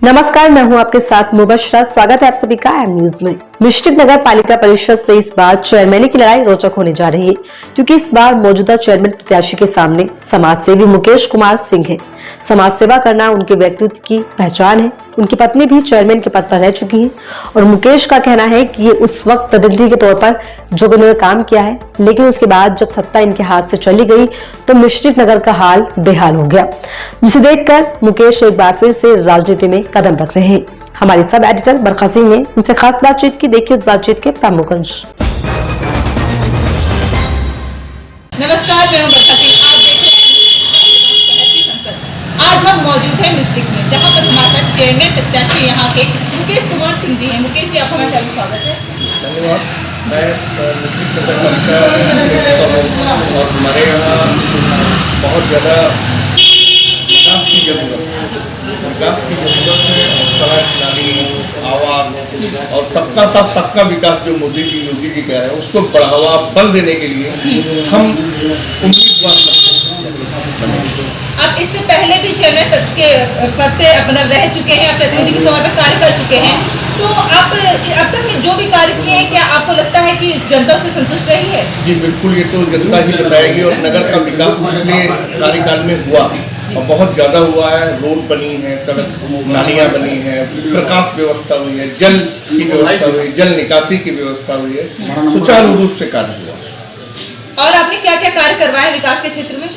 नमस्कार, मैं हूं आपके साथ मुबशरा। स्वागत है आप सभी का एम न्यूज में। मिश्रित नगर पालिका परिषद से इस बार चेयरमैन की लड़ाई रोचक होने जा रही है, क्योंकि इस बार मौजूदा चेयरमैन प्रत्याशी के सामने समाज सेवी मुकेश कुमार सिंह है। समाज सेवा करना उनके व्यक्तित्व की पहचान है। उनकी पत्नी भी चेयरमैन के पद पर रह चुकी है और मुकेश का कहना है कि ये उस वक्त प्रतिनिधि के तौर पर जो उन्होंने काम किया है, लेकिन उसके बाद जब सत्ता इनके हाथ से चली गई तो मिश्रित नगर का हाल बेहाल हो गया, जिसे देखकर मुकेश एक बार फिर से राजनीति में कदम रख रहे हैं। हमारे सब एडिटर बरखा सिंह ने उनसे खास बातचीत की। देखिए उस बातचीत के प्रमुख अंश। नमस्कार, मैं हूं बरखा सिंह। आप देख रहे हैं आज हम मौजूद हैं मिश्रित में, जहां पर हमारे साथ चेयरमैन प्रत्याशी यहां के मुकेश कुमार सिंह जी हैं। मुकेश जी, आपका हमारे स्वागत है। धन्यवाद। मैं मिश्रित नगर पालिका और हमारे यहाँ बहुत ज़्यादा विकास की जरूरत है। सड़क, नाली, आवास और सबका साथ सबका विकास जो मोदी जी योगी जी कह रहे हैं, उसको बढ़ावा बल देने के लिए हम उम्मीदवार। आप इससे पहले भी चेयरमैन पद पे अपना रह चुके हैं, प्रतिनिधि के तौर पर कार्य कर चुके हैं, तो आप अब तक में जो भी कार्य किए हैं, क्या आपको लगता है कि जनता से संतुष्ट रही है? जी बिल्कुल, ये तो जनता ही बताएगी। और नगर का विकास पिछले कार्यकाल में हुआ और बहुत ज़्यादा हुआ है। रोड बनी है, सड़क, नालियाँ बनी है, प्रकाश व्यवस्था हुई है, जल की व्यवस्था हुई, जल निकासी की व्यवस्था हुई है, सुचारू रूप से कार्य हुआ। और आपने क्या क्या कार्य करवाए विकास के क्षेत्र में?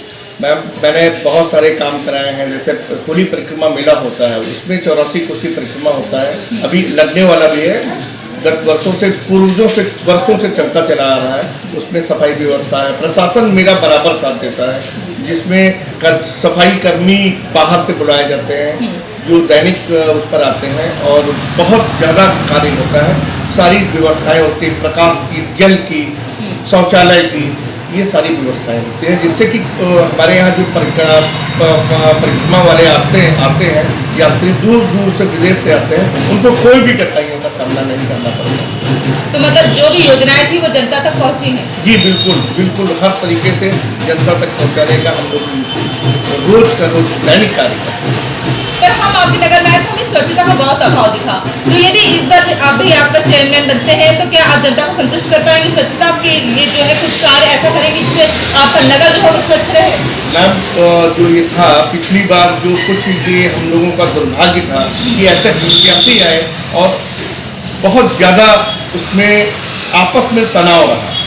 मैंने बहुत सारे काम कराए हैं। जैसे कोली परिक्रमा मेला होता है, उसमें 84 कोसी परिक्रमा होता है, अभी लगने वाला भी है। गत वर्षों से वर्षों से चलता चला आ रहा है। उसमें सफाई व्यवस्था है, प्रशासन मेरा बराबर साथ देता है, जिसमें सफाई कर्मी बाहर से बुलाए जाते हैं जो दैनिक उस पर आते हैं और बहुत ज़्यादा कार्य होता है। सारी व्यवस्थाएं होती हैं, प्रकाश की, जल की, शौचालय की, ये सारी व्यवस्थाएं होती हैं, जिससे कि हमारे यहाँ जो परिक्रमा वाले आते हैं यात्री दूर दूर से विदेश से आते हैं, उनको कोई भी कठिनाइयों का सामना नहीं करना पड़ता। तो मतलब जो भी योजनाएं थी वो जनता तक पहुंची हैं? जी बिल्कुल बिल्कुल, हर तरीके से जनता तक पहुँचाने का हम लोग रोज का रोज दैनिक कार्य करते हैं। पर हम आपके नगर में आए तो हमें स्वच्छता का बहुत अभाव दिखा, तो यदि इस बार आप भी आपका चेयरमैन बनते हैं तो क्या आप जनता को संतुष्ट कर पाएंगे? स्वच्छता के लिए जो है कुछ कार्य ऐसा करेंगे जिससे आपका नगर जो है वो स्वच्छ रहे? मैम, जो ये था पिछली बार, जो कुछ ये हम लोगों का दुर्भाग्य था कि ऐसे प्रत्याशी आए और बहुत ज़्यादा उसमें आपस में तनाव रहा।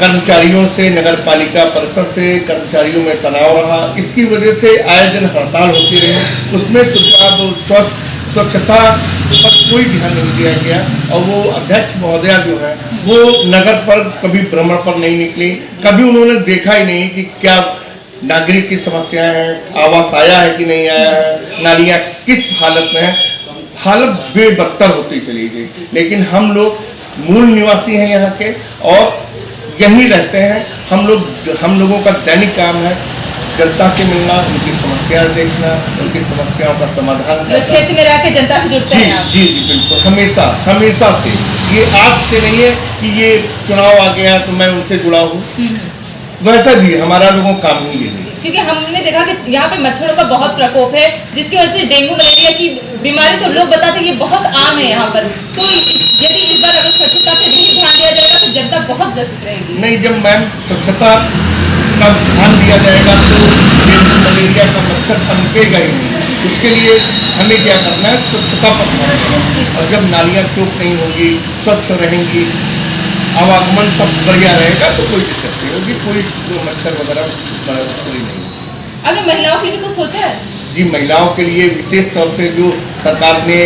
कर्मचारियों से, नगर पालिका परिषद से कर्मचारियों में तनाव रहा। इसकी वजह से आए दिन हड़ताल होती रही। उसमें स्वच्छता पर कोई ध्यान नहीं दिया गया और वो अध्यक्ष महोदया जो है वो नगर पर कभी भ्रमण पर नहीं निकली। कभी उन्होंने देखा ही नहीं कि क्या नागरिक की समस्याएं हैं, आवास आया है कि नहीं आया है, नालियाँ किस हालत में है। हालत बेबदतर होती चली गई। लेकिन हम लोग मूल निवासी हैं यहाँ के और यहीं रहते हैं। हम लोगों का दैनिक काम है जनता से मिलना, उनकी समस्याएं देखना, उनकी समस्याओं का समाधान करना। क्षेत्र में रह के जनता से जुड़ते हैं आप? जी बिल्कुल, हमेशा से। ये आज से नहीं है कि ये चुनाव आ गया तो मैं उनसे जुड़ा हूँ, वैसा भी हमारा लोगों का काम ही है। क्योंकि हमने देखा कि यहाँ पे मच्छरों का बहुत प्रकोप है, जिसकी वजह से डेंगू मलेरिया की बीमारी तो लोग बताते हैं ये बहुत आम है यहाँ पर। तो यदि इस बार अगर स्वच्छता पे नहीं ध्यान दिया जाएगा तो जनता बहुत ग्रसित रहेगी। नहीं, जब मैम स्वच्छता का ध्यान दिया जाएगा तो डेंगू मलेरिया का मच्छर पनपेगा ही नहीं। उसके लिए हमें क्या करना है, स्वच्छता पर ध्यान देना। और जब नालियाँ चौक नहीं होंगी, स्वच्छ रहेंगी, आवागमन सब बढ़िया रहेगा तो कोई दिक्कत नहीं होगी, कोई मच्छर वगैरह कोई नहीं। आपने महिलाओं के लिए कुछ सोचा है? जी, महिलाओं के लिए विशेष तौर से जो सरकार ने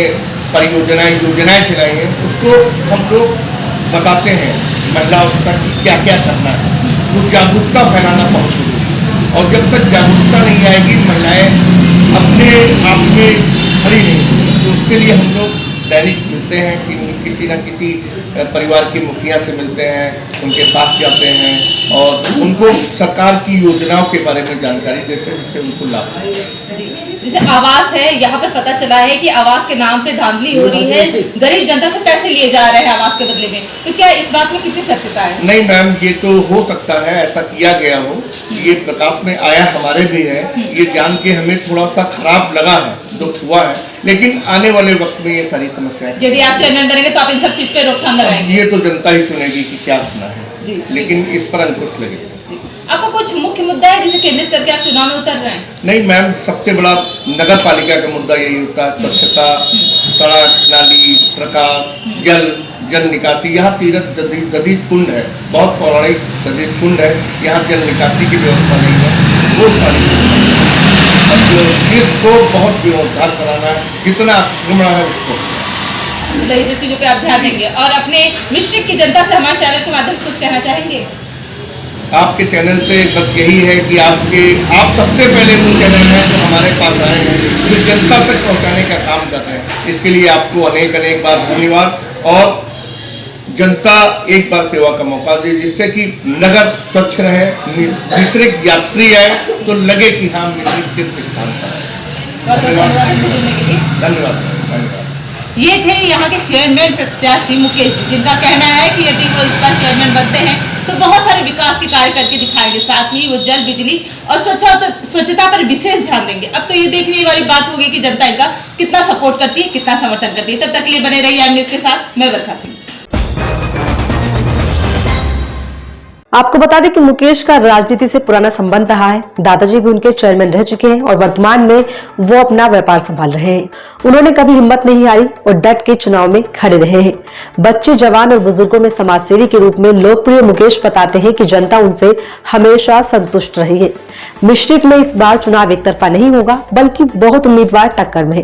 योजनाएं चलाई हैं उसको हम लोग बताते हैं महिलाओं तक क्या क्या करना है। वो जागरूकता फैलाना बहुत जरूरी है और जब तक जागरूकता नहीं आएगी महिलाएं अपने आप में खड़ी नहीं होंगी। तो उसके लिए हम लोग दैनिक मिलते हैं कि किसी किसी न किसी परिवार के मुखिया से मिलते हैं, उनके पास जाते हैं और उनको सरकार की योजनाओं के बारे में जानकारी देते हैं जिससे उनको लाभ है। जी, जैसे आवास है, यहाँ पर पता चला है कि आवास के नाम पे धांधली हो रही है, गरीब जनता से पैसे लिए जा रहे हैं आवास के बदले में, तो क्या इस बात में कितनी सत्यता है? नहीं मैम, ये तो हो सकता है ऐसा किया गया हो, ये प्रकाश में आया हमारे भी है, ये जान के हमें थोड़ा सा खराब लगा है, दुख हुआ है, लेकिन आने वाले वक्त में ये सारी समस्याएं, यदि आप चेयरमैन बनेंगे तो आप इन सब चीज पे रोकथाम लगाएंगे? ये तो जनता ही सुनेगी कि क्या सुना है जी। लेकिन इस पर अंकुश लगेगा। आपको कुछ मुख्य मुद्दा है जिसे केंद्रित करके आप चुनाव में उतर रहे हैं? नहीं मैम, सबसे बड़ा नगर पालिका का मुद्दा यही होता है, स्वच्छता, सड़क, नाली, प्रकाश, जल निकासी। यहाँ तीरथ दधीच कुंड है, बहुत पौराणिक दधीच कुंड है, यहाँ जल निकासी की व्यवस्था नहीं है, वो सारी तीर्थ को बहुत जीर्णोद्धार कराना है, जितना आक्रमण है उसको, इन चीजों पे आप ध्यान देंगे। और अपने मिश्रिक की जनता से हमारे चैनल के माध्यम से कुछ कहना चाहेंगे? आपके चैनल से बस यही है कि आप सबसे पहले वो चैनल हैं जो हमारे पास आए हैं, जो जनता तक पहुंचाने का काम कर रहे हैं, इसके लिए आपको अनेक बार धन्यवाद। और जनता एक बार सेवा का मौका दे जिससे कि नगर स्वच्छ रहे, मिश्रिक यात्री आए तो लगे कि हाँ मिश्रिक तीर्थ स्थान पर है। धन्यवाद। ये थे यहाँ के चेयरमैन प्रत्याशी मुकेश जी, जिनका कहना है कि यदि वो इस बार चेयरमैन बनते हैं तो बहुत सारे विकास के कार्य करके दिखाएंगे, साथ ही वो जल, बिजली और स्वच्छता पर विशेष ध्यान देंगे। अब तो ये देखने वाली बात होगी कि जनता इनका कितना सपोर्ट करती है, कितना समर्थन करती है। तब तक के लिए बने रहिए एम न्यूज़ के साथ, मैं वर्षा सिंह। आपको बता दें कि मुकेश का राजनीति से पुराना संबंध रहा है। दादाजी भी उनके चेयरमैन रह चुके हैं और वर्तमान में वो अपना व्यापार संभाल रहे हैं। उन्होंने कभी हिम्मत नहीं हारी और डट के चुनाव में खड़े रहे हैं। बच्चे, जवान और बुजुर्गों में समाजसेवी के रूप में लोकप्रिय मुकेश बताते हैं कि जनता उनसे हमेशा संतुष्ट रही है। मिश्रिक में इस बार चुनाव एक तरफा नहीं होगा, बल्कि बहुत उम्मीदवार टक्कर में है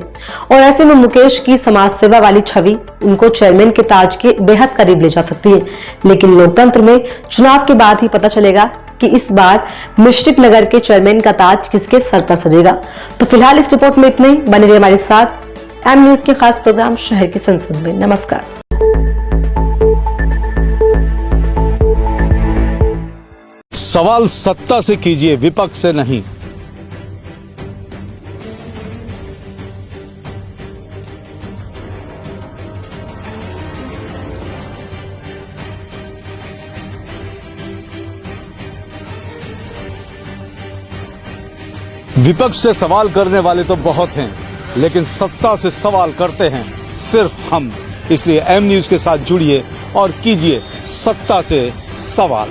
और ऐसे में मुकेश की समाज सेवा वाली छवि उनको चेयरमैन के ताज के बेहद करीब ले जा सकती है। लेकिन लोकतंत्र में चुनाव के बाद ही पता चलेगा कि इस बार मिश्रिक नगर के चेयरमैन का ताज किसके सर पर सजेगा। तो फिलहाल इस रिपोर्ट में इतना ही। बने रहिए हमारे साथ एम न्यूज़ के खास प्रोग्राम शहर की संसद में। नमस्कार। सवाल सत्ता से कीजिए, विपक्ष से नहीं। विपक्ष से सवाल करने वाले तो बहुत हैं, लेकिन सत्ता से सवाल करते हैं सिर्फ हम। इसलिए एम न्यूज़ के साथ जुड़िए और कीजिए सत्ता से सवाल।